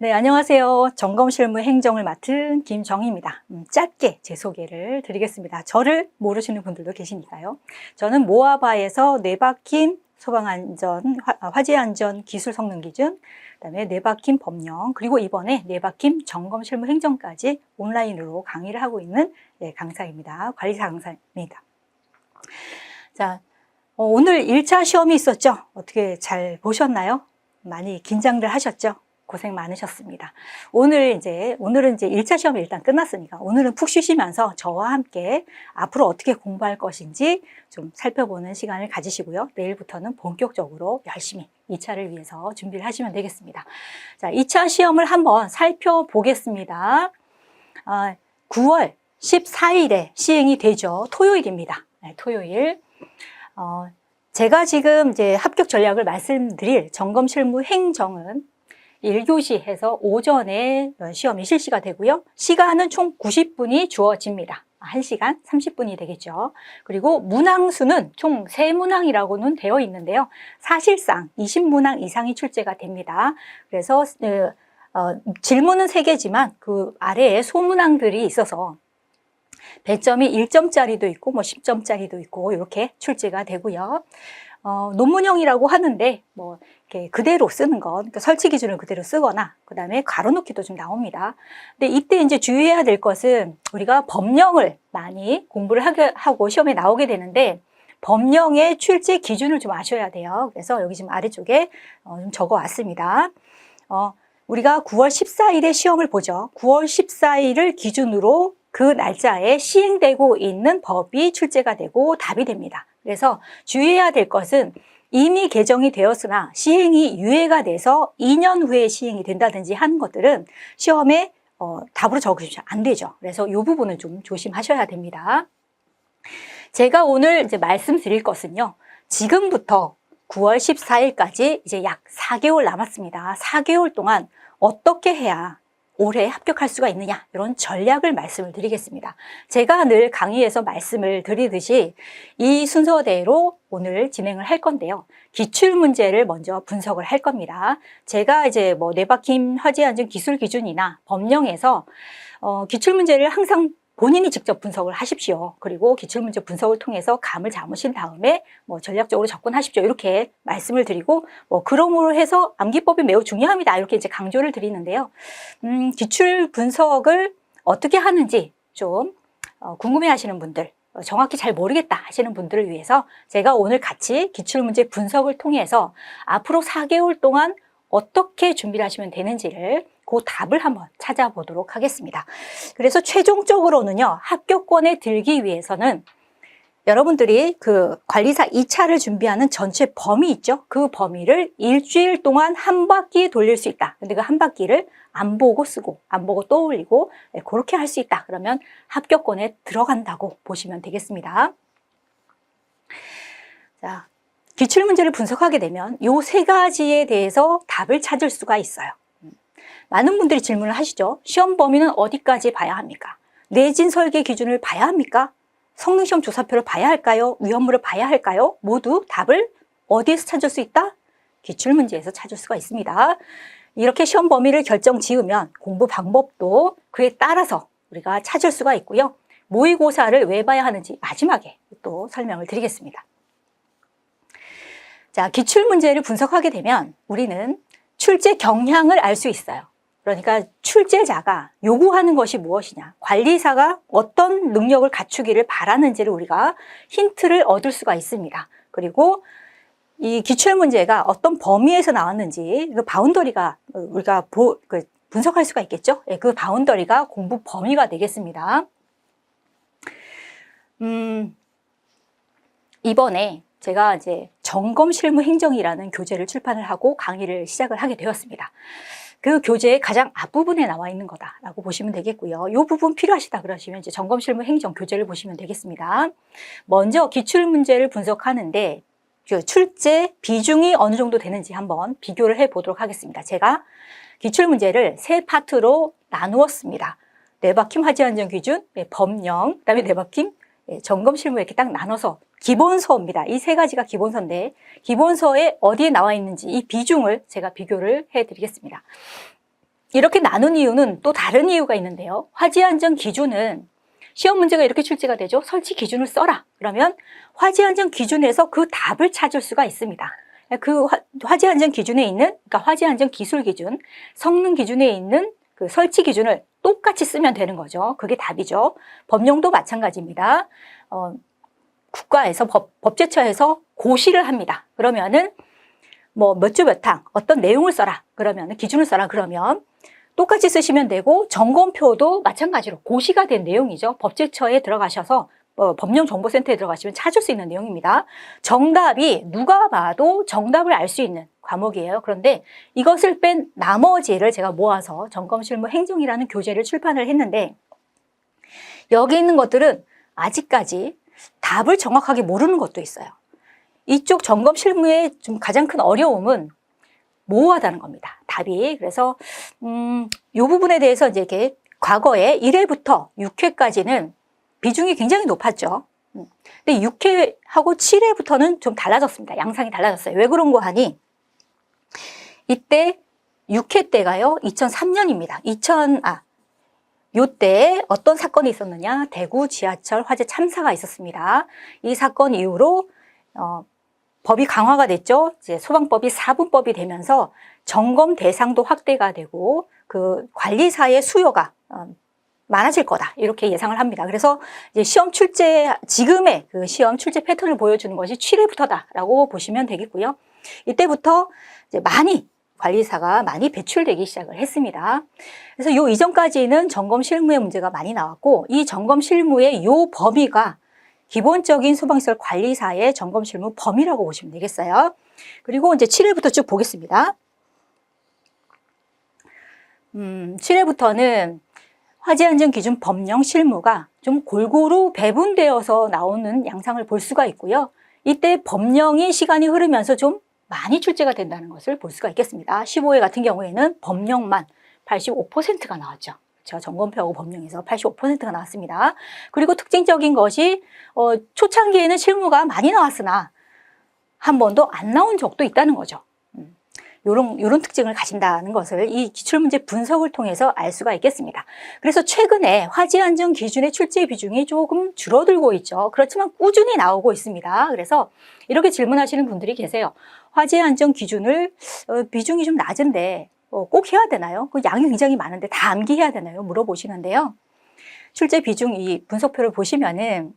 네, 안녕하세요. 점검실무 행정을 맡은 김정희입니다. 짧게 제 소개를 드리겠습니다. 저를 모르시는 분들도 계시니까요. 저는 모아바에서 뇌박힘 소방안전, 화재안전 기술 성능 기준, 그다음에 뇌박힘 법령, 그리고 이번에 뇌박힘 점검실무 행정까지 온라인으로 강의를 하고 있는 강사입니다. 관리사 강사입니다. 자, 오늘 1차 시험이 있었죠? 어떻게 잘 보셨나요? 많이 긴장들 하셨죠? 고생 많으셨습니다. 오늘은 이제 1차 시험이 일단 끝났으니까 오늘은 푹 쉬시면서 저와 함께 앞으로 어떻게 공부할 것인지 좀 살펴보는 시간을 가지시고요. 내일부터는 본격적으로 열심히 2차를 위해서 준비를 하시면 되겠습니다. 자, 2차 시험을 한번 살펴보겠습니다. 9월 14일에 시행이 되죠. 토요일입니다. 네, 토요일. 제가 지금 이제 합격 전략을 말씀드릴 점검실무 행정은 1교시 해서 오전에 시험이 실시가 되고요. 시간은 총 90분이 주어집니다. 1시간 30분이 되겠죠. 그리고 문항수는 총 3문항이라고는 되어 있는데요. 사실상 20문항 이상이 출제가 됩니다. 그래서 질문은 3개지만 그 아래에 소문항들이 있어서 배점이 1점짜리도 있고 10점짜리도 있고 이렇게 출제가 되고요. 논문형이라고 하는데 이렇게 그대로 쓰는 것, 그러니까 설치 기준을 그대로 쓰거나 그다음에 가로놓기도 좀 나옵니다. 근데 이때 이제 주의해야 될 것은 우리가 법령을 많이 공부를 하고 시험에 나오게 되는데 법령의 출제 기준을 좀 아셔야 돼요. 그래서 여기 지금 아래쪽에 좀 적어 왔습니다. 우리가 9월 14일에 시험을 보죠. 9월 14일을 기준으로 그 날짜에 시행되고 있는 법이 출제가 되고 답이 됩니다. 그래서 주의해야 될 것은 이미 개정이 되었으나 시행이 유예가 돼서 2년 후에 시행이 된다든지 하는 것들은 시험에 답으로 적으시면 안 되죠. 그래서 이 부분은 좀 조심하셔야 됩니다. 제가 오늘 이제 말씀드릴 것은요. 지금부터 9월 14일까지 이제 약 4개월 남았습니다. 4개월 동안 어떻게 해야 올해 합격할 수가 있느냐, 이런 전략을 말씀을 드리겠습니다. 제가 늘 강의에서 말씀을 드리듯이 이 순서대로 오늘 진행을 할 건데요. 기출문제를 먼저 분석을 할 겁니다. 제가 이제 뇌박힘 화재안전 기술 기준이나 법령에서 기출문제를 항상 본인이 직접 분석을 하십시오. 그리고 기출문제 분석을 통해서 감을 잡으신 다음에 전략적으로 접근하십시오. 이렇게 말씀을 드리고 그러므로 해서 암기법이 매우 중요합니다. 이렇게 이제 강조를 드리는데요. 기출 분석을 어떻게 하는지 좀 궁금해하시는 분들, 정확히 잘 모르겠다 하시는 분들을 위해서 제가 오늘 같이 기출문제 분석을 통해서 앞으로 4개월 동안 어떻게 준비를 하시면 되는지를 그 답을 한번 찾아보도록 하겠습니다. 그래서 최종적으로는요, 합격권에 들기 위해서는 여러분들이 그 관리사 2차를 준비하는 전체 범위 있죠? 그 범위를 일주일 동안 한 바퀴 돌릴 수 있다. 근데 그 한 바퀴를 안 보고 쓰고, 안 보고 떠올리고, 그렇게 할 수 있다. 그러면 합격권에 들어간다고 보시면 되겠습니다. 자, 기출문제를 분석하게 되면 이 3가지에 대해서 답을 찾을 수가 있어요. 많은 분들이 질문을 하시죠. 시험 범위는 어디까지 봐야 합니까? 내진 설계 기준을 봐야 합니까? 성능시험 조사표를 봐야 할까요? 위험물을 봐야 할까요? 모두 답을 어디에서 찾을 수 있다? 기출문제에서 찾을 수가 있습니다. 이렇게 시험 범위를 결정 지으면 공부 방법도 그에 따라서 우리가 찾을 수가 있고요. 모의고사를 왜 봐야 하는지 마지막에 또 설명을 드리겠습니다. 자, 기출문제를 분석하게 되면 우리는 출제 경향을 알 수 있어요. 그러니까 출제자가 요구하는 것이 무엇이냐, 관리사가 어떤 능력을 갖추기를 바라는지를 우리가 힌트를 얻을 수가 있습니다. 그리고 이 기출문제가 어떤 범위에서 나왔는지 그 바운더리가 우리가 분석할 수가 있겠죠. 그 바운더리가 공부 범위가 되겠습니다. 이번에 제가 이제 점검실무행정이라는 교재를 출판을 하고 강의를 시작을 하게 되었습니다. 그 교재의 가장 앞부분에 나와 있는 거다라고 보시면 되겠고요. 이 부분 필요하시다 그러시면 이제 점검실무행정 교재를 보시면 되겠습니다. 먼저 기출문제를 분석하는데 출제 비중이 어느 정도 되는지 한번 비교를 해 보도록 하겠습니다. 제가 기출문제를 3파트로 나누었습니다. 뇌박힘 화재안전 기준, 법령, 그다음에 뇌박힘 점검실무 이렇게 딱 나눠서 기본서입니다. 이 3가지가 기본서인데 기본서에 어디에 나와 있는지 이 비중을 제가 비교를 해드리겠습니다. 이렇게 나눈 이유는 또 다른 이유가 있는데요. 화재 안전 기준은 시험 문제가 이렇게 출제가 되죠. 설치 기준을 써라. 그러면 화재 안전 기준에서 그 답을 찾을 수가 있습니다. 그 화재 안전 기준에 있는, 그러니까 화재 안전 기술 기준, 성능 기준에 있는 그 설치 기준을 똑같이 쓰면 되는 거죠. 그게 답이죠. 법령도 마찬가지입니다. 국가에서 법제처에서 고시를 합니다. 그러면은 뭐 몇 주 몇 항 어떤 내용을 써라. 그러면 기준을 써라. 그러면 똑같이 쓰시면 되고, 점검표도 마찬가지로 고시가 된 내용이죠. 법제처에 들어가셔서 법령정보센터에 들어가시면 찾을 수 있는 내용입니다. 정답이 누가 봐도 정답을 알 수 있는 과목이에요. 그런데 이것을 뺀 나머지를 제가 모아서 점검실무 행정이라는 교재를 출판을 했는데, 여기 있는 것들은 아직까지 답을 정확하게 모르는 것도 있어요. 이쪽 점검실무의 좀 가장 큰 어려움은 모호하다는 겁니다. 답이. 그래서 이 부분에 대해서 이제 이렇게 과거에 1회부터 6회까지는 비중이 굉장히 높았죠. 근데 6회하고 7회부터는 좀 달라졌습니다. 양상이 달라졌어요. 왜 그런 거 하니? 이때 6회 때가요, 2003년입니다. 요때 어떤 사건이 있었느냐? 대구 지하철 화재 참사가 있었습니다. 이 사건 이후로 법이 강화가 됐죠. 이제 소방법이 4분법이 되면서 점검 대상도 확대가 되고 그 관리사의 수요가 많아질 거다, 이렇게 예상을 합니다. 그래서 이제 지금의 그 시험 출제 패턴을 보여주는 것이 7회부터다라고 보시면 되겠고요. 이때부터 이제 관리사가 많이 배출되기 시작을 했습니다. 그래서 요 이전까지는 점검 실무의 문제가 많이 나왔고, 이 점검 실무의 요 범위가 기본적인 소방시설 관리사의 점검 실무 범위라고 보시면 되겠어요. 그리고 이제 7회부터 쭉 보겠습니다. 7회부터는 화재안전기준 법령 실무가 좀 골고루 배분되어서 나오는 양상을 볼 수가 있고요. 이때 법령이 시간이 흐르면서 좀 많이 출제가 된다는 것을 볼 수가 있겠습니다. 15회 같은 경우에는 법령만 85%가 나왔죠. 점검표하고 법령에서 85%가 나왔습니다. 그리고 특징적인 것이 초창기에는 실무가 많이 나왔으나 한 번도 안 나온 적도 있다는 거죠. 요런 특징을 가진다는 것을 이 기출문제 분석을 통해서 알 수가 있겠습니다. 그래서 최근에 화재안전 기준의 출제 비중이 조금 줄어들고 있죠. 그렇지만 꾸준히 나오고 있습니다. 그래서 이렇게 질문하시는 분들이 계세요. 화재안전 기준을 비중이 좀 낮은데 꼭 해야 되나요? 그 양이 굉장히 많은데 다 암기해야 되나요? 물어보시는데요. 출제 비중 이 분석표를 보시면은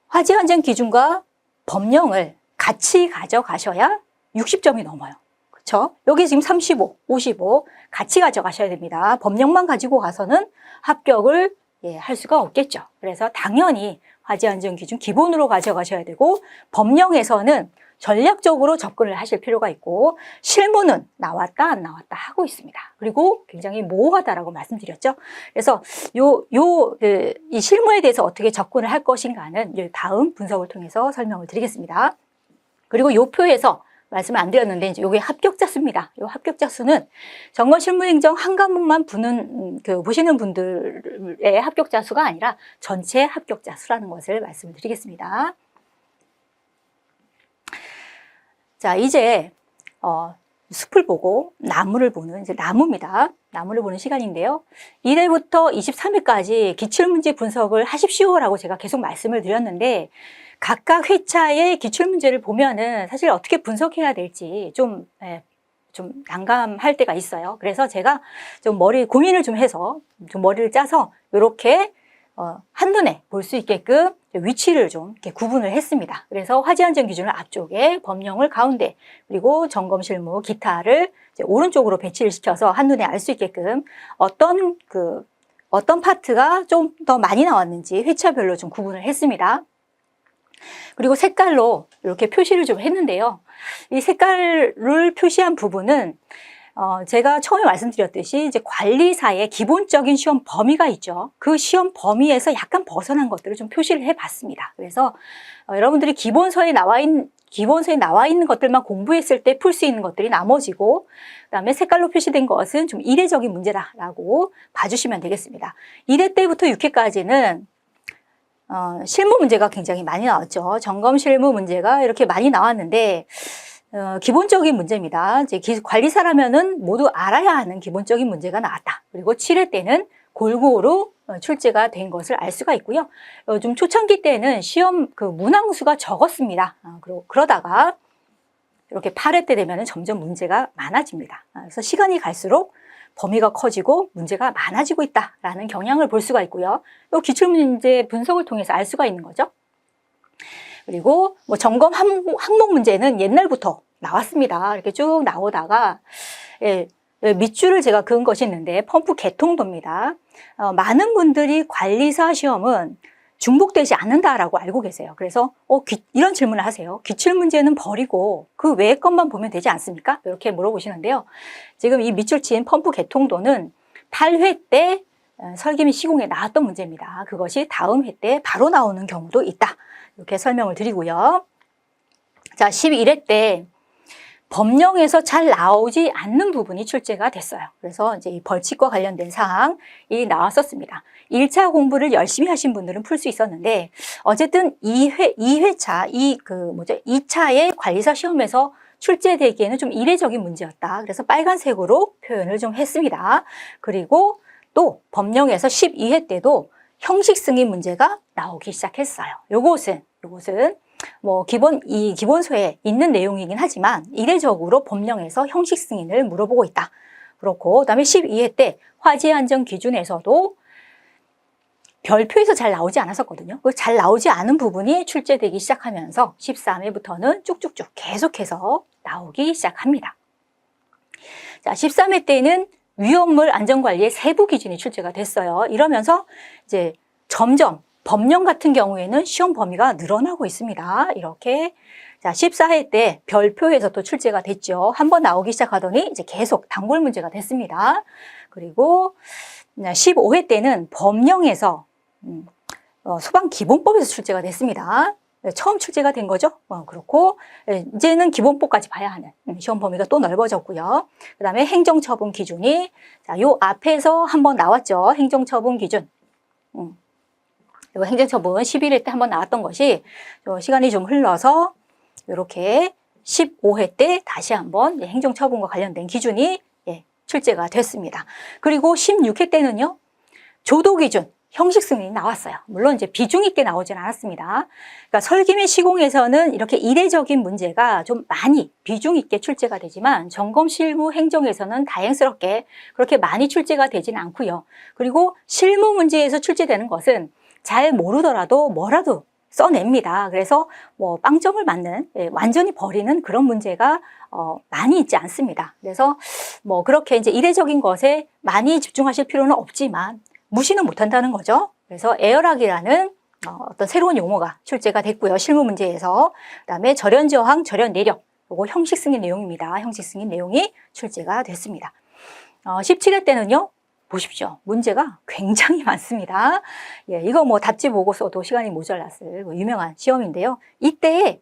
화재안전 기준과 법령을 같이 가져가셔야 60점이 넘어요. 그렇죠? 여기 지금 35, 55 같이 가져가셔야 됩니다. 법령만 가지고 가서는 합격을 할 수가 없겠죠. 그래서 당연히 화재안전 기준 기본으로 가져가셔야 되고, 법령에서는 전략적으로 접근을 하실 필요가 있고, 실무는 나왔다 안 나왔다 하고 있습니다. 그리고 굉장히 모호하다라고 말씀드렸죠. 그래서 이 실무에 대해서 어떻게 접근을 할 것인가는 다음 분석을 통해서 설명을 드리겠습니다. 그리고 이 표에서 말씀을 안 드렸는데, 이제 요게 합격자 수입니다. 요 합격자 수는 점검 실무행정 한 과목만 보시는 분들의 합격자 수가 아니라 전체 합격자 수라는 것을 말씀을 드리겠습니다. 자, 이제 숲을 보고 나무를 보는 이제 나무입니다. 나무를 보는 시간인데요. 1회부터 23회까지 기출문제 분석을 하십시오라고 제가 계속 말씀을 드렸는데, 각각 회차의 기출문제를 보면은 사실 어떻게 분석해야 될지 좀 난감할 때가 있어요. 그래서 제가 좀 고민을 좀 해서 좀 머리를 짜서 이렇게 한눈에 볼 수 있게끔 위치를 좀 이렇게 구분을 했습니다. 그래서 화재안전 기준을 앞쪽에, 법령을 가운데, 그리고 점검 실무 기타를 이제 오른쪽으로 배치를 시켜서 한눈에 알 수 있게끔 어떤 파트가 좀 더 많이 나왔는지 회차별로 좀 구분을 했습니다. 그리고 색깔로 이렇게 표시를 좀 했는데요. 이 색깔을 표시한 부분은 제가 처음에 말씀드렸듯이 이제 관리사의 기본적인 시험 범위가 있죠. 그 시험 범위에서 약간 벗어난 것들을 좀 표시를 해봤습니다. 그래서 여러분들이 기본서에 나와 있는 것들만 공부했을 때 풀 수 있는 것들이 나머지고, 그다음에 색깔로 표시된 것은 좀 이례적인 문제다라고 봐주시면 되겠습니다. 1회 때부터 6회까지는 실무 문제가 굉장히 많이 나왔죠. 점검 실무 문제가 이렇게 많이 나왔는데, 기본적인 문제입니다. 이제 관리사라면은 모두 알아야 하는 기본적인 문제가 나왔다. 그리고 7회 때는 골고루 출제가 된 것을 알 수가 있고요. 좀 초창기 때는 시험 그 문항수가 적었습니다. 그러다가 이렇게 8회 때 되면 점점 문제가 많아집니다. 그래서 시간이 갈수록 범위가 커지고 문제가 많아지고 있다라는 경향을 볼 수가 있고요. 또 기출문제 분석을 통해서 알 수가 있는 거죠. 그리고 뭐 점검 항목 문제는 옛날부터 나왔습니다. 이렇게 쭉 나오다가 밑줄을 제가 그은 것이 있는데 펌프 개통도입니다. 많은 분들이 관리사 시험은 중복되지 않는다라고 알고 계세요. 그래서 이런 질문을 하세요. 기출문제는 버리고 그 외의 것만 보면 되지 않습니까? 이렇게 물어보시는데요. 지금 이 밑줄 친 펌프 개통도는 8회 때 설계 및 시공에 나왔던 문제입니다. 그것이 다음 회 때 바로 나오는 경우도 있다. 이렇게 설명을 드리고요. 자, 11회 때 법령에서 잘 나오지 않는 부분이 출제가 됐어요. 그래서 이제 이 벌칙과 관련된 사항이 나왔었습니다. 1차 공부를 열심히 하신 분들은 풀 수 있었는데 어쨌든 2회차 2차의 관리사 시험에서 출제되기에는 좀 이례적인 문제였다. 그래서 빨간색으로 표현을 좀 했습니다. 그리고 또 법령에서 12회 때도 형식 승인 문제가 나오기 시작했어요. 요것은 뭐 기본소에 있는 내용이긴 하지만 이례적으로 법령에서 형식 승인을 물어보고 있다. 그렇고 그다음에 12회 때 화재 안전 기준에서도 별표에서 잘 나오지 않았었거든요. 그 잘 나오지 않은 부분이 출제되기 시작하면서 13회부터는 쭉쭉쭉 계속해서 나오기 시작합니다. 자, 13회 때는 위험물 안전관리의 세부 기준이 출제가 됐어요. 이러면서 이제 점점 법령 같은 경우에는 시험 범위가 늘어나고 있습니다. 이렇게. 자, 14회 때 별표에서 또 출제가 됐죠. 한번 나오기 시작하더니 이제 계속 단골 문제가 됐습니다. 그리고 15회 때는 법령에서 소방기본법에서 출제가 됐습니다. 처음 출제가 된 거죠. 그렇고 이제는 기본법까지 봐야 하는 시험 범위가 또 넓어졌고요. 그 다음에 행정처분 기준이 요 앞에서 한번 나왔죠. 행정처분 기준. 행정처분 11회 때 한번 나왔던 것이 시간이 좀 흘러서 이렇게 15회 때 다시 한번 행정처분과 관련된 기준이 출제가 됐습니다. 그리고 16회 때는요, 조도 기준, 형식 승인이 나왔어요. 물론 이제 비중 있게 나오진 않았습니다. 그러니까 설계 및 시공에서는 이렇게 이례적인 문제가 좀 많이 비중 있게 출제가 되지만 점검 실무 행정에서는 다행스럽게 그렇게 많이 출제가 되진 않고요. 그리고 실무 문제에서 출제되는 것은 잘 모르더라도 뭐라도 써냅니다. 그래서 뭐 빵점을 맞는, 완전히 버리는 그런 문제가 많이 있지 않습니다. 그래서 뭐 그렇게 이제 이례적인 것에 많이 집중하실 필요는 없지만 무시는 못한다는 거죠. 그래서 에어락이라는 어떤 새로운 용어가 출제가 됐고요. 실무 문제에서. 그다음에 절연 저항, 절연 내력. 이거 형식 승인 내용입니다. 형식 승인 내용이 출제가 됐습니다. 17회 때는요. 보십시오. 문제가 굉장히 많습니다. 이거 뭐 답지 보고 써도 시간이 모자랐을 유명한 시험인데요. 이때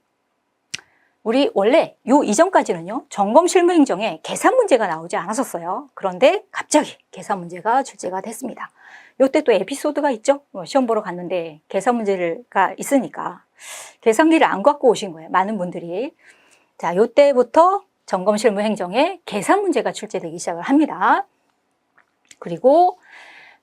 우리 원래 요 이전까지는요, 점검 실무 행정에 계산 문제가 나오지 않았었어요. 그런데 갑자기 계산 문제가 출제가 됐습니다. 요때 또 에피소드가 있죠. 시험 보러 갔는데 계산 문제가 있으니까 계산기를 안 갖고 오신 거예요. 많은 분들이. 자, 요때부터 점검 실무 행정에 계산 문제가 출제되기 시작을 합니다. 그리고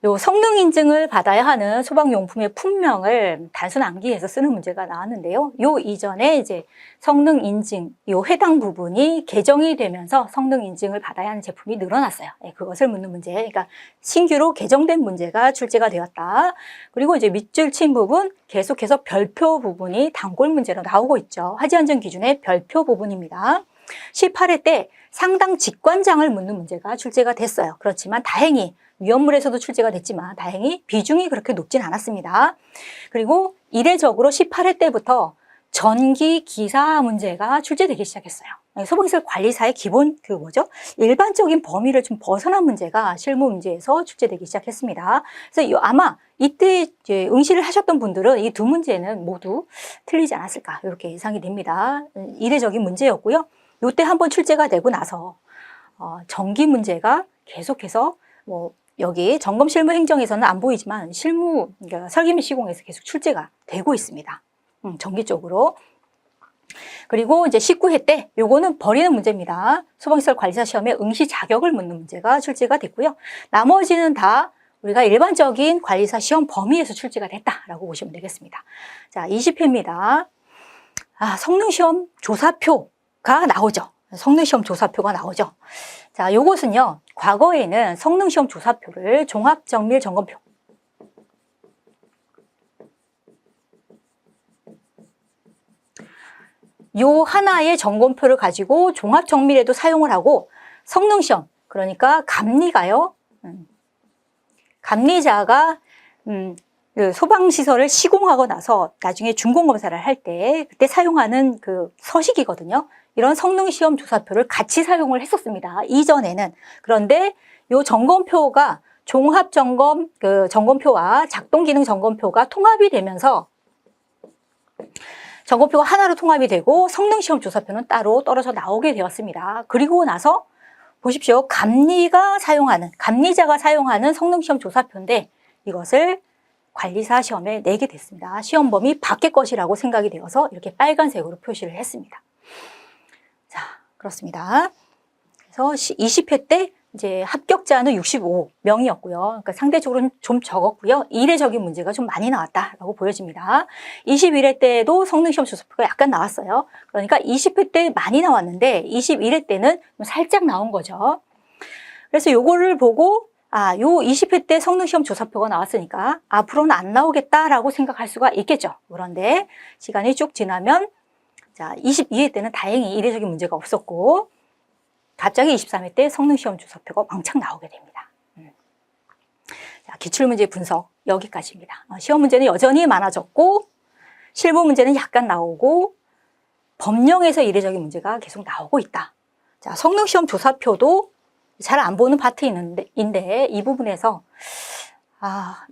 요 성능 인증을 받아야 하는 소방용품의 품명을 단순 암기해서 쓰는 문제가 나왔는데요. 요 이전에 이제 성능 인증, 요 해당 부분이 개정이 되면서 성능 인증을 받아야 하는 제품이 늘어났어요. 그것을 묻는 문제. 그러니까 신규로 개정된 문제가 출제가 되었다. 그리고 이제 밑줄 친 부분 계속해서 별표 부분이 단골 문제로 나오고 있죠. 화재안전 기준의 별표 부분입니다. 18회 때 상당 직관장을 묻는 문제가 출제가 됐어요. 그렇지만 다행히 위험물에서도 출제가 됐지만 다행히 비중이 그렇게 높진 않았습니다. 그리고 이례적으로 18회 때부터 전기 기사 문제가 출제되기 시작했어요. 소방시설 관리사의 기본 일반적인 범위를 좀 벗어난 문제가 실무 문제에서 출제되기 시작했습니다. 그래서 아마 이때 이제 응시를 하셨던 분들은 이 두 문제는 모두 틀리지 않았을까 이렇게 예상이 됩니다. 이례적인 문제였고요. 이때 한번 출제가 되고 나서 전기 문제가 계속해서 여기 점검 실무 행정에서는 안 보이지만 실무, 그러니까 설계 및 시공에서 계속 출제가 되고 있습니다. 전기 쪽으로. 그리고 이제 19회 때 요거는 버리는 문제입니다. 소방시설 관리사 시험에 응시 자격을 묻는 문제가 출제가 됐고요. 나머지는 다 우리가 일반적인 관리사 시험 범위에서 출제가 됐다라고 보시면 되겠습니다. 자, 20회입니다. 성능시험 조사표가 나오죠. 성능시험 조사표가 나오죠. 자, 요것은요, 과거에는 성능시험 조사표를 종합정밀점검표, 요 하나의 점검표를 가지고 종합정밀에도 사용을 하고 성능시험, 그러니까 감리가요. 감리자가 그 소방시설을 시공하고 나서 나중에 준공검사를 할 때 그때 사용하는 그 서식이거든요. 이런 성능시험 조사표를 같이 사용을 했었습니다. 이전에는. 그런데 요 점검표가 종합점검 그 점검표와 작동기능 점검표가 통합이 되면서 점검표가 하나로 통합이 되고 성능시험 조사표는 따로 떨어져 나오게 되었습니다. 그리고 나서 보십시오. 감리자가 사용하는 성능시험 조사표인데 이것을 관리사 시험에 내게 됐습니다. 시험 범위 밖의 것이라고 생각이 되어서 이렇게 빨간색으로 표시를 했습니다. 자, 그렇습니다. 그래서 20회 때 이제 합격자는 65명이었고요. 그러니까 상대적으로 좀 적었고요. 이례적인 문제가 좀 많이 나왔다라고 보여집니다. 21회 때도 성능시험 조사표가 약간 나왔어요. 그러니까 20회 때 많이 나왔는데 21회 때는 살짝 나온 거죠. 그래서 요거를 보고 요 20회 때 성능시험 조사표가 나왔으니까 앞으로는 안 나오겠다라고 생각할 수가 있겠죠. 그런데 시간이 쭉 지나면 자, 22회 때는 다행히 이례적인 문제가 없었고 갑자기 23회 때 성능시험 조사표가 왕창 나오게 됩니다. 자, 기출문제 분석 여기까지입니다. 시험 문제는 여전히 많아졌고 실무 문제는 약간 나오고 법령에서 이례적인 문제가 계속 나오고 있다. 자, 성능시험 조사표도 잘 안 보는 파트인데 이 부분에서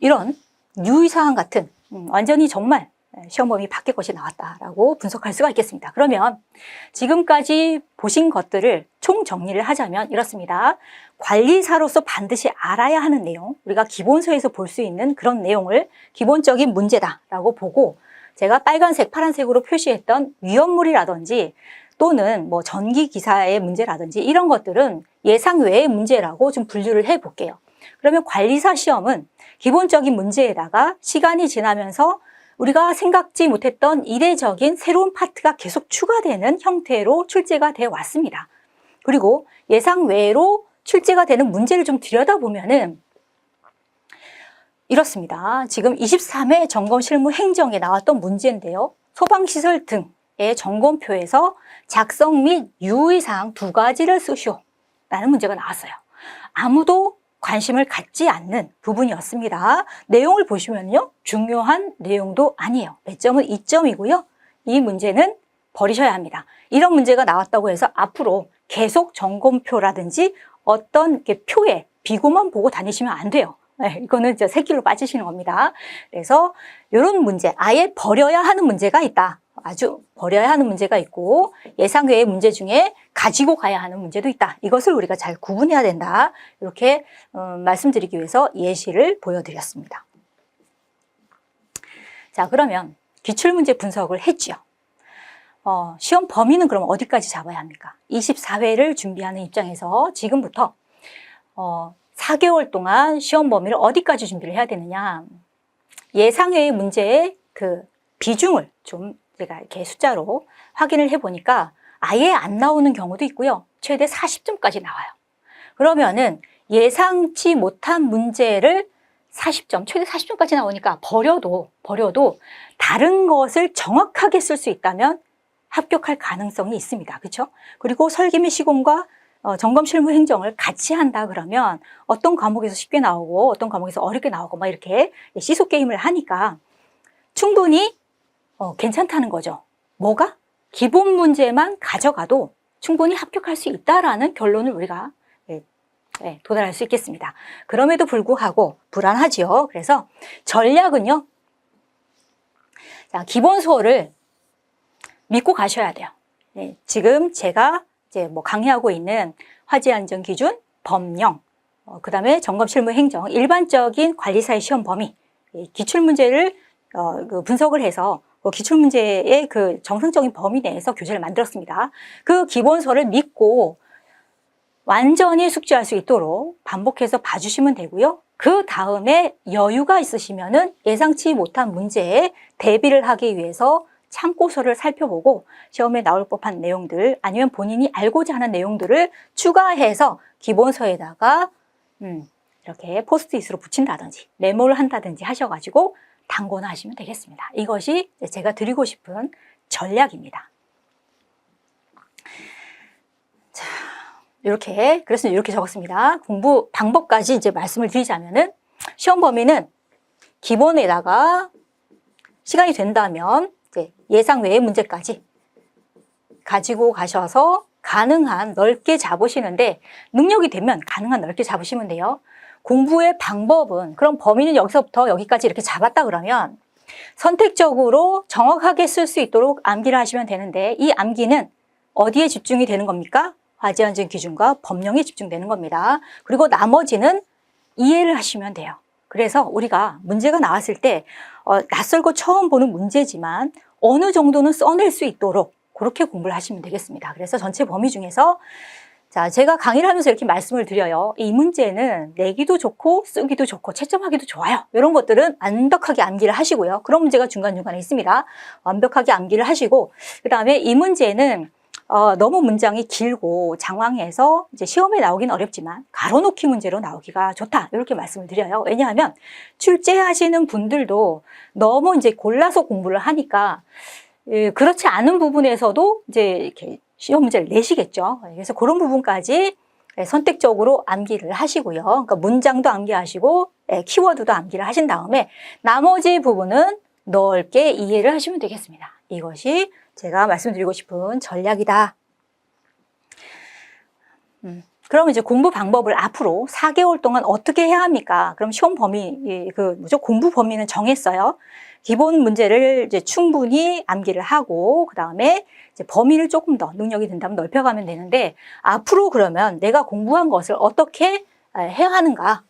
이런 유의사항 같은 완전히 정말 시험 범위 밖의 것이 나왔다라고 분석할 수가 있겠습니다. 그러면 지금까지 보신 것들을 총정리를 하자면 이렇습니다. 관리사로서 반드시 알아야 하는 내용, 우리가 기본서에서 볼 수 있는 그런 내용을 기본적인 문제다라고 보고 제가 빨간색, 파란색으로 표시했던 위험물이라든지 또는 뭐 전기 기사의 문제라든지 이런 것들은 예상 외의 문제라고 좀 분류를 해 볼게요. 그러면 관리사 시험은 기본적인 문제에다가 시간이 지나면서 우리가 생각지 못했던 이례적인 새로운 파트가 계속 추가되는 형태로 출제가 되어 왔습니다. 그리고 예상 외로 출제가 되는 문제를 좀 들여다보면은 이렇습니다. 지금 23회 점검 실무 행정에 나왔던 문제인데요. 소방시설 등의 점검표에서 작성 및 유의사항 2가지를 쓰시오 라는 문제가 나왔어요. 아무도 관심을 갖지 않는 부분이었습니다. 내용을 보시면요. 중요한 내용도 아니에요. 배점은 2점이고요. 이 문제는 버리셔야 합니다. 이런 문제가 나왔다고 해서 앞으로 계속 점검표라든지 어떤 표에 비고만 보고 다니시면 안 돼요. 네, 이거는 이제 새길로 빠지시는 겁니다. 그래서 이런 문제, 아예 버려야 하는 문제가 있다. 아주 버려야 하는 문제가 있고 예상 외의 문제 중에 가지고 가야 하는 문제도 있다. 이것을 우리가 잘 구분해야 된다. 이렇게 말씀드리기 위해서 예시를 보여드렸습니다. 자, 그러면 기출문제 분석을 했죠. 시험 범위는 그럼 어디까지 잡아야 합니까? 24회를 준비하는 입장에서 지금부터 4개월 동안 시험 범위를 어디까지 준비를 해야 되느냐. 예상외의 문제의 그 비중을 좀 제가 이렇게 숫자로 확인을 해보니까 아예 안 나오는 경우도 있고요. 최대 40점까지 나와요. 그러면은 예상치 못한 문제를 40점, 최대 40점까지 나오니까 버려도 다른 것을 정확하게 쓸 수 있다면 합격할 가능성이 있습니다. 그렇죠? 그리고 설계 및 시공과 점검 실무 행정을 같이 한다 그러면 어떤 과목에서 쉽게 나오고 어떤 과목에서 어렵게 나오고 막 이렇게 시소 게임을 하니까 충분히 괜찮다는 거죠. 뭐가? 기본 문제만 가져가도 충분히 합격할 수 있다라는 결론을 우리가 도달할 수 있겠습니다. 그럼에도 불구하고 불안하지요. 그래서 전략은요. 자, 기본 수어를 믿고 가셔야 돼요. 네, 지금 제가 이제 뭐 강의하고 있는 화재 안전 기준, 법령, 그다음에 점검 실무 행정, 일반적인 관리사의 시험 범위, 기출 문제를 분석을 해서 뭐 기출문제의 그 정상적인 범위 내에서 교재를 만들었습니다. 그 기본서를 믿고 완전히 숙지할 수 있도록 반복해서 봐주시면 되고요. 그 다음에 여유가 있으시면은 예상치 못한 문제에 대비를 하기 위해서 참고서를 살펴보고 시험에 나올 법한 내용들 아니면 본인이 알고자 하는 내용들을 추가해서 기본서에다가 이렇게 포스트잇으로 붙인다든지 메모를 한다든지 하셔가지고 단권하시면 되겠습니다. 이것이 제가 드리고 싶은 전략입니다. 자, 그래서 이렇게 적었습니다. 공부 방법까지 이제 말씀을 드리자면은 시험 범위는 기본에다가 시간이 된다면 이제 예상 외의 문제까지 가지고 가셔서 가능한 넓게 잡으시는데 능력이 되면 가능한 넓게 잡으시면 돼요. 공부의 방법은 그럼 범위는 여기서부터 여기까지 이렇게 잡았다 그러면 선택적으로 정확하게 쓸 수 있도록 암기를 하시면 되는데 이 암기는 어디에 집중이 되는 겁니까? 화제안전 기준과 법령에 집중되는 겁니다. 그리고 나머지는 이해를 하시면 돼요. 그래서 우리가 문제가 나왔을 때 낯설고 처음 보는 문제지만 어느 정도는 써낼 수 있도록 그렇게 공부를 하시면 되겠습니다. 그래서 전체 범위 중에서 자, 제가 강의를 하면서 이렇게 말씀을 드려요. 이 문제는 내기도 좋고 쓰기도 좋고 채점하기도 좋아요. 이런 것들은 완벽하게 암기를 하시고요. 그런 문제가 중간중간에 있습니다. 완벽하게 암기를 하시고 그 다음에 이 문제는 너무 문장이 길고 장황해서 이제 시험에 나오긴 어렵지만 가로놓기 문제로 나오기가 좋다. 이렇게 말씀을 드려요. 왜냐하면 출제하시는 분들도 너무 이제 골라서 공부를 하니까 그렇지 않은 부분에서도 이제 이렇게 시험 문제를 내시겠죠. 그래서 그런 부분까지 선택적으로 암기를 하시고요. 그러니까 문장도 암기하시고 키워드도 암기를 하신 다음에 나머지 부분은 넓게 이해를 하시면 되겠습니다. 이것이 제가 말씀드리고 싶은 전략이다. 그럼 이제 공부 방법을 앞으로 4개월 동안 어떻게 해야 합니까? 그럼 시험 범위, 공부 범위는 정했어요. 기본 문제를 이제 충분히 암기를 하고, 그 다음에 이제 범위를 조금 더 능력이 된다면 넓혀가면 되는데, 앞으로 그러면 내가 공부한 것을 어떻게 해야 하는가?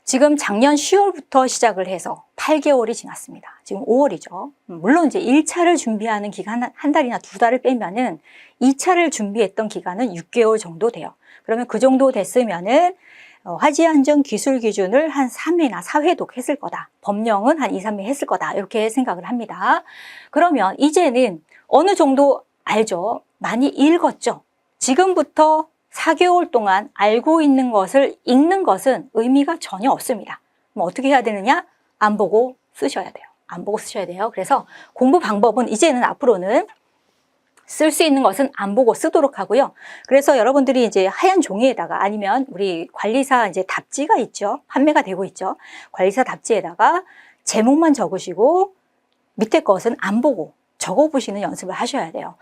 지금 작년 10월부터 시작을 해서 8개월이 지났습니다. 지금 5월이죠. 물론 이제 1차를 준비하는 기간 한 달이나 2달을 빼면은 2차를 준비했던 기간은 6개월 정도 돼요. 그러면 그 정도 됐으면은 화재안전 기술 기준을 한 3회나 4회독 했을 거다. 법령은 한 2, 3회 했을 거다. 이렇게 생각을 합니다. 그러면 이제는 어느 정도 알죠? 많이 읽었죠? 지금부터 4개월 동안 알고 있는 것을 읽는 것은 의미가 전혀 없습니다. 그럼 어떻게 해야 되느냐? 안 보고 쓰셔야 돼요. 안 보고 쓰셔야 돼요. 그래서 공부 방법은 이제는 앞으로는 쓸 수 있는 것은 안 보고 쓰도록 하고요. 그래서 여러분들이 이제 하얀 종이에다가 아니면 우리 관리사 이제 답지가 있죠. 판매가 되고 있죠. 관리사 답지에다가 제목만 적으시고 밑에 것은 안 보고 적어보시는 연습을 하셔야 돼요.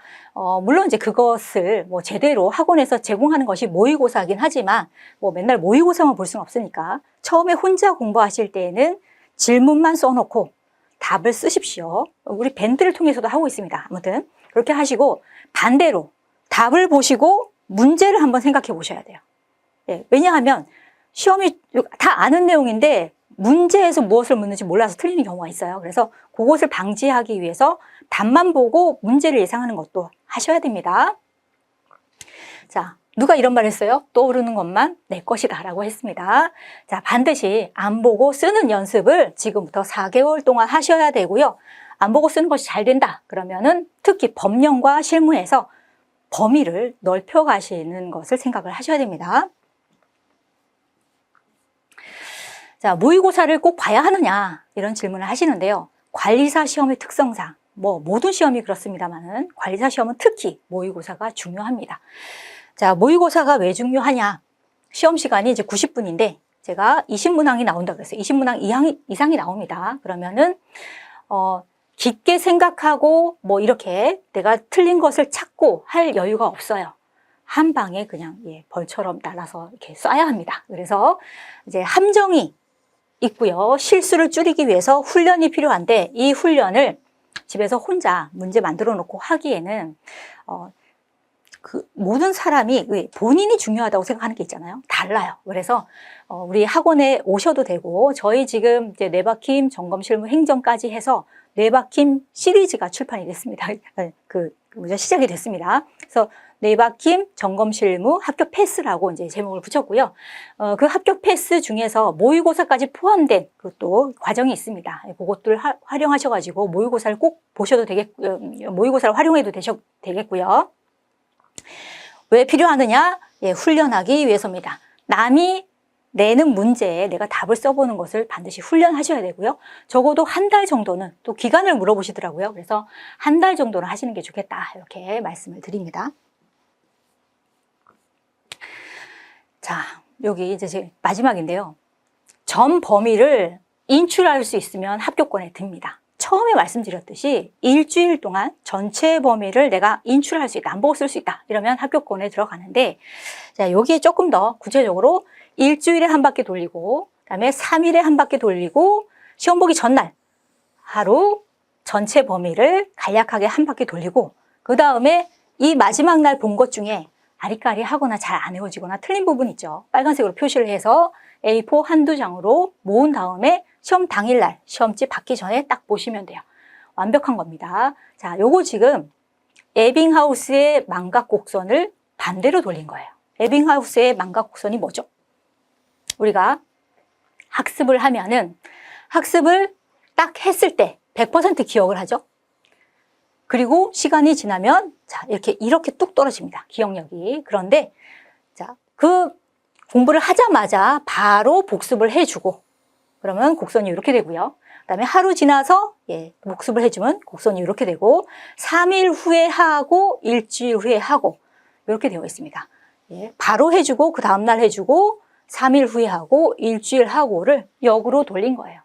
물론 이제 그것을 뭐 제대로 학원에서 제공하는 것이 모의고사이긴 하지만 뭐 맨날 모의고사만 볼 수는 없으니까 처음에 혼자 공부하실 때에는 질문만 써놓고 답을 쓰십시오. 우리 밴드를 통해서도 하고 있습니다. 아무튼 그렇게 하시고 반대로 답을 보시고 문제를 한번 생각해 보셔야 돼요. 예, 왜냐하면 시험이 다 아는 내용인데 문제에서 무엇을 묻는지 몰라서 틀리는 경우가 있어요. 그래서 그것을 방지하기 위해서 답만 보고 문제를 예상하는 것도 하셔야 됩니다. 자, 누가 이런 말 했어요? 떠오르는 것만 내 것이다 라고 했습니다. 자, 반드시 안 보고 쓰는 연습을 지금부터 4개월 동안 하셔야 되고요. 안 보고 쓰는 것이 잘 된다 그러면은 특히 법령과 실무에서 범위를 넓혀 가시는 것을 생각을 하셔야 됩니다. 자, 모의고사를 꼭 봐야 하느냐 이런 질문을 하시는데요. 관리사 시험의 특성상 뭐 모든 시험이 그렇습니다만은 관리사 시험은 특히 모의고사가 중요합니다. 자, 모의고사가 왜 중요하냐? 시험 시간이 이제 90분인데 제가 20문항이 나온다 그랬어요. 20문항 이상이 나옵니다. 그러면은 깊게 생각하고 뭐 이렇게 내가 틀린 것을 찾고 할 여유가 없어요. 한 방에 그냥 벌처럼 날아서 이렇게 쏴야 합니다. 그래서 이제 함정이 있고요. 실수를 줄이기 위해서 훈련이 필요한데 이 훈련을 집에서 혼자 문제 만들어 놓고 하기에는 그 모든 사람이 본인이 중요하다고 생각하는 게 있잖아요. 달라요. 그래서 우리 학원에 오셔도 되고, 저희 지금 이제 뇌박힘 점검실무 행정까지 해서 뇌박힘 시리즈가 출판이 됐습니다. 시작이 됐습니다. 그래서 뇌박힘 점검실무 합격 패스라고 이제 제목을 붙였고요. 그 합격 패스 중에서 모의고사까지 포함된 그것도 과정이 있습니다. 그것들 활용하셔가지고 모의고사를 꼭 보셔도 모의고사를 활용해도 되겠고요. 왜 필요하느냐? 예, 훈련하기 위해서입니다. 남이 내는 문제에 내가 답을 써보는 것을 반드시 훈련하셔야 되고요. 적어도 한 달 정도는, 또 기간을 물어보시더라고요. 그래서 한 달 정도는 하시는 게 좋겠다, 이렇게 말씀을 드립니다. 자, 여기 이제 제 마지막인데요. 점 범위를 인출할 수 있으면 합격권에 듭니다. 처음에 말씀드렸듯이 일주일 동안 전체 범위를 내가 인출할 수 있다, 안 보고 쓸 수 있다, 이러면 합격권에 들어가는데, 자, 여기에 조금 더 구체적으로 일주일에 한 바퀴 돌리고, 그다음에 3일에 한 바퀴 돌리고, 시험 보기 전날 하루 전체 범위를 간략하게 한 바퀴 돌리고, 그 다음에 이 마지막 날 본 것 중에 아리까리하거나 잘 안 외워지거나 틀린 부분 있죠. 빨간색으로 표시를 해서 A4 한두 장으로 모은 다음에 시험 당일날 시험지 받기 전에 딱 보시면 돼요. 완벽한 겁니다. 자, 요거 지금 에빙하우스의 망각 곡선을 반대로 돌린 거예요. 에빙하우스의 망각 곡선이 뭐죠? 우리가 학습을 하면은 학습을 딱 했을 때 100% 기억을 하죠. 그리고 시간이 지나면 자, 이렇게 뚝 떨어집니다. 기억력이. 그런데 자, 그 공부를 하자마자 바로 복습을 해주고, 그러면 곡선이 이렇게 되고요. 그다음에 하루 지나서 복습을 해주면 곡선이 이렇게 되고, 3일 후에 하고 일주일 후에 하고 이렇게 되어 있습니다. 바로 해주고 그 다음날 해주고 3일 후에 하고 일주일 하고를 역으로 돌린 거예요.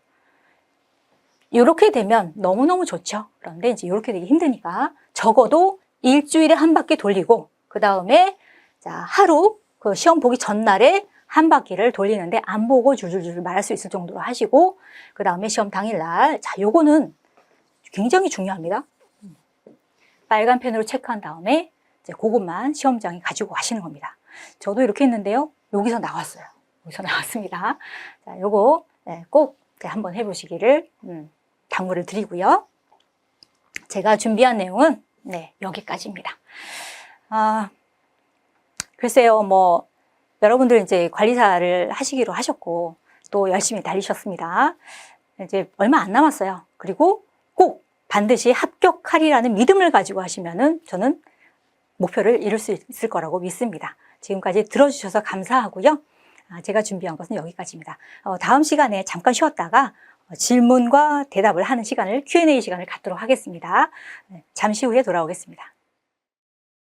이렇게 되면 너무너무 좋죠. 그런데 이제 이렇게 되기 힘드니까 적어도 일주일에 한 바퀴 돌리고, 그 다음에 자, 하루 그 시험 보기 전날에 한 바퀴를 돌리는데 안 보고 줄줄줄 말할 수 있을 정도로 하시고, 그 다음에 시험 당일날, 자, 요거는 굉장히 중요합니다. 빨간 펜으로 체크한 다음에 이제 그것만 시험장에 가지고 가시는 겁니다. 저도 이렇게 했는데요. 여기서 나왔어요. 여기서 나왔습니다. 자, 요거 꼭 한번 해보시기를 당부를 드리고요. 제가 준비한 내용은 여기까지입니다. 글쎄요, 여러분들 이제 관리사를 하시기로 하셨고, 또 열심히 달리셨습니다. 이제 얼마 안 남았어요. 그리고 꼭 반드시 합격하리라는 믿음을 가지고 하시면은 저는 목표를 이룰 수 있을 거라고 믿습니다. 지금까지 들어주셔서 감사하고요. 제가 준비한 것은 여기까지입니다. 다음 시간에 잠깐 쉬었다가 질문과 대답을 하는 시간을, Q&A 시간을 갖도록 하겠습니다. 잠시 후에 돌아오겠습니다.